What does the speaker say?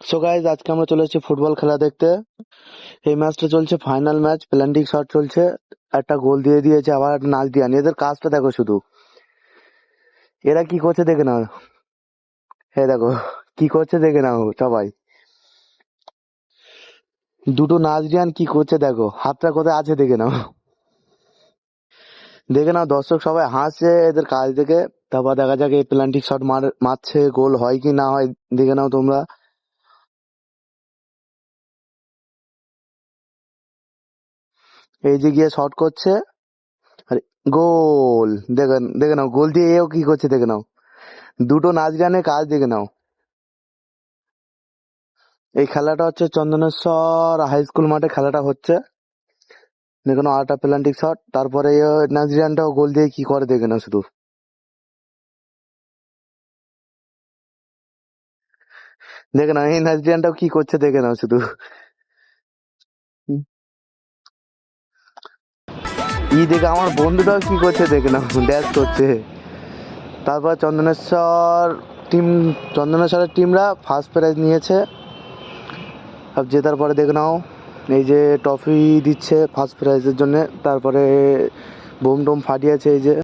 So guys, আজকে আমরা চলে এসেছি ফুটবল খেলা দেখতে। এই ম্যাচটা চলছে ফাইনাল ম্যাচ, প্ল্যান্টিক শট চলছে। একটা গোল দিয়ে দিয়েছে, আবার একটা নাচ দিয়ে এদের কাজটা দেখো শুধু। এরা কি করছে দেখে নাও। হে দেখো কি করছে দেখে নাও সবাই। দুটো নাচরিয়ান কি করছে দেখো, হাতটা কোথায় আছে দেখে নাও। দেখে নাও, দর্শক সবাই হাসছে এদের কাজ দেখে। তারপর দেখা যাক এই প্ল্যান্টিক শট মারছে, গোল হয় কি না হয় দেখে নাও তোমরা। এই যে গিয়ে শট করছে, আরে গোল। দেখে দেখে নাও, গোল দিয়ে এও কি করছে দেখে নাও। দুটো নাচরিয়ানের কাজ দেখে নাও। এই খেলাটা হচ্ছে চন্দনেশ্বর হাই স্কুল মাঠে খেলাটা হচ্ছে। দেখে নাও আরেকটা প্লান্টিক শট, তারপরে নাজরিয়ানটাও গোল দিয়ে কি করে দেখে নাও শুধু। দেখে নাও এই নাজরিয়ানটাও কি করছে দেখে নাও শুধু। দেখে আমার বন্ধুটাও কি করছে দেখে নাও, ড্যাশ করছে। তারপর টিম চন্দনেশ্বরের টিমরা ফার্স্ট প্রাইজ নিয়েছে। সব জেতার পরে দেখে নাও এই যে ট্রফি দিচ্ছে ফার্স্ট প্রাইজের জন্য। তারপরে বোম টোম ফাটিয়েছে এই যে।